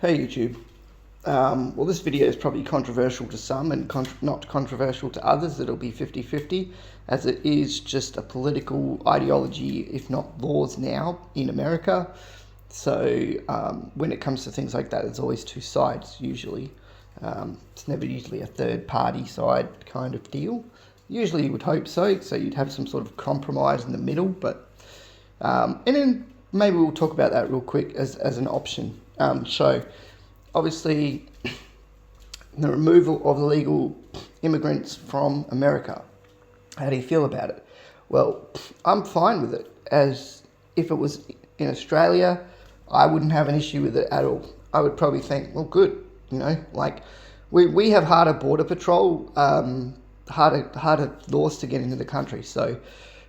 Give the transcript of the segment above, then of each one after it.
Hey YouTube. Well, this video is probably controversial to some and not controversial to others. It'll be 50-50, as it is just a political ideology, if not laws now in America. So when it comes to things like that, there's always two sides usually. It's never usually a third party side kind of deal. Usually you would hope so you'd have some sort of compromise in the middle, but and then maybe we'll talk about that real quick as an option. So obviously the removal of illegal immigrants from America. How do you feel about it? Well, I'm fine with it. As if it was in Australia, I wouldn't have an issue with it at all. I would probably think, well, good, like we have harder border patrol, harder laws to get into the country. So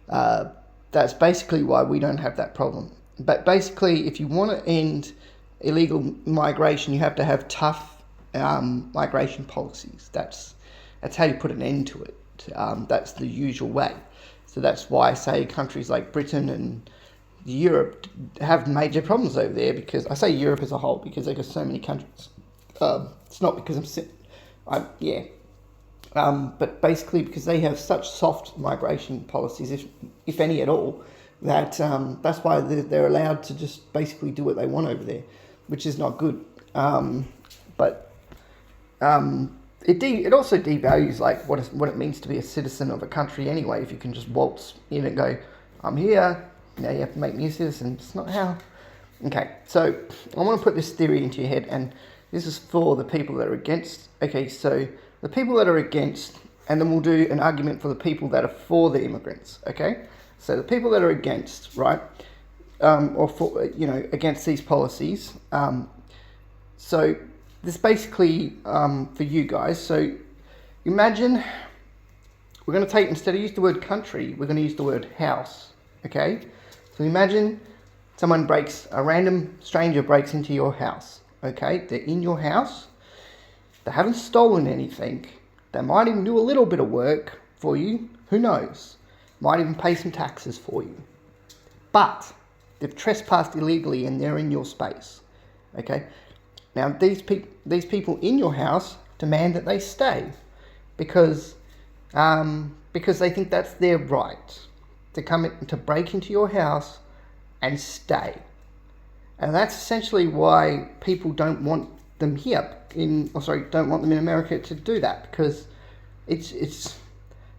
that's basically why we don't have that problem. But basically, if you want to end illegal migration, you have to have tough migration policies. That's how you put an end to it. That's the usual way. So that's why I say countries like Britain and Europe have major problems over there, because I say Europe as a whole because they've got so many countries. It's not because but basically because they have such soft migration policies, if any at all, that that's why they're allowed to just basically do what they want over there, which is not good. But it also devalues like what it means to be a citizen of a country anyway. If you can just waltz in and go, I'm here, now you have to make me a citizen. It's not how. Okay, so I want to put this theory into your head, and this is for the people that are against. Okay, so the people that are against, and then we'll do an argument for the people that are for the immigrants. Okay, so the people that are against, right, or for against these policies. So this basically for you guys. So imagine we're going to take, instead of use the word country, we're going to use the word house. Okay, so imagine a random stranger breaks into your house. Okay, they're in your house. They haven't stolen anything. They might even do a little bit of work for you. Who knows? Might even pay some taxes for you. But they've trespassed illegally and they're in your space. Okay? Now these people in your house demand that they stay because they think that's their right to come in, to break into your house and stay. And that's essentially why people don't want them here don't want them in America to do that, because it's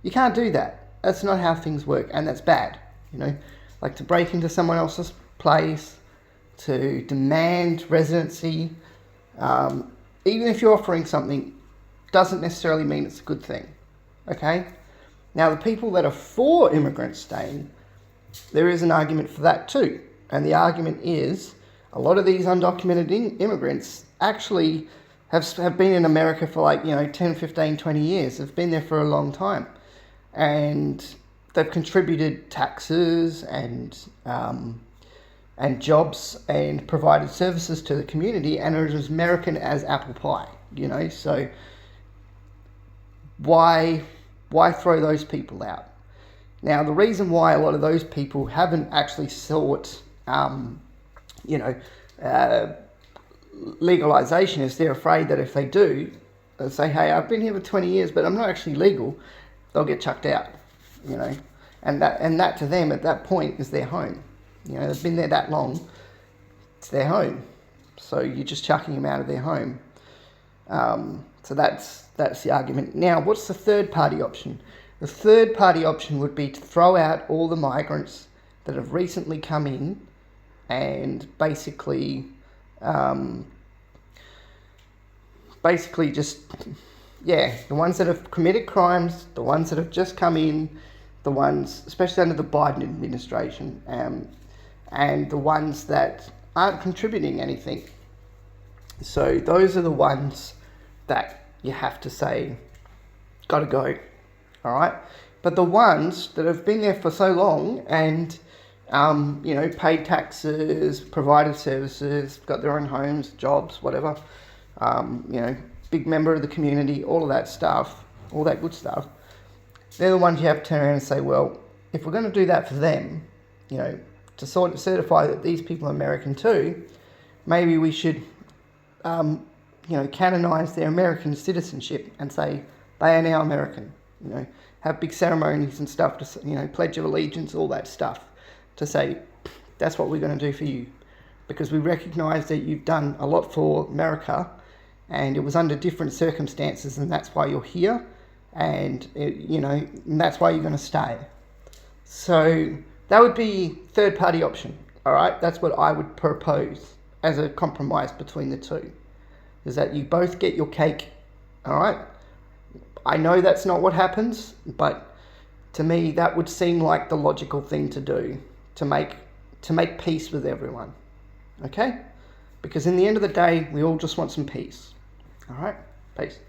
you can't do that. That's not how things work, and that's bad. Like to break into someone else's place, to demand residency, even if you're offering something, doesn't necessarily mean it's a good thing. Okay? Now the people that are for immigrants staying, there is an argument for that too. And the argument is a lot of these undocumented immigrants actually have been in America for 10, 15, 20 years. They've been there for a long time. And they've contributed taxes and jobs and provided services to the community, and are as American as apple pie, So why throw those people out? Now, the reason why a lot of those people haven't actually sought legalization is they're afraid that if they do, they'll say, hey, I've been here for 20 years, but I'm not actually legal, they'll get chucked out, and that to them at that point is their home. They've been there that long, it's their home. So you're just chucking them out of their home. So that's the argument. Now, what's the third party option? The third party option would be to throw out all the migrants that have recently come in, and basically just, the ones that have committed crimes, the ones that have just come in, the ones, especially under the Biden administration, and the ones that aren't contributing anything. So those are the ones that you have to say, gotta go, all right? But the ones that have been there for so long and paid taxes, provided services, got their own homes, jobs, whatever, big member of the community, all of that stuff, all that good stuff, they're the ones you have to turn around and say, well, if we're going to do that for them, to sort of certify that these people are American too, maybe we should canonize their American citizenship and say they are now American. Have big ceremonies and stuff to, Pledge of Allegiance, all that stuff, to say that's what we're going to do for you, because we recognise that you've done a lot for America, and it was under different circumstances, and that's why you're here, and and that's why you're going to stay. So that would be third party option. All right, that's what I would propose as a compromise between the two, is that you both get your cake. All right. I know that's not what happens, but to me that would seem like the logical thing to do, to make peace with everyone. Okay? Because in the end of the day, we all just want some peace. All right? Peace.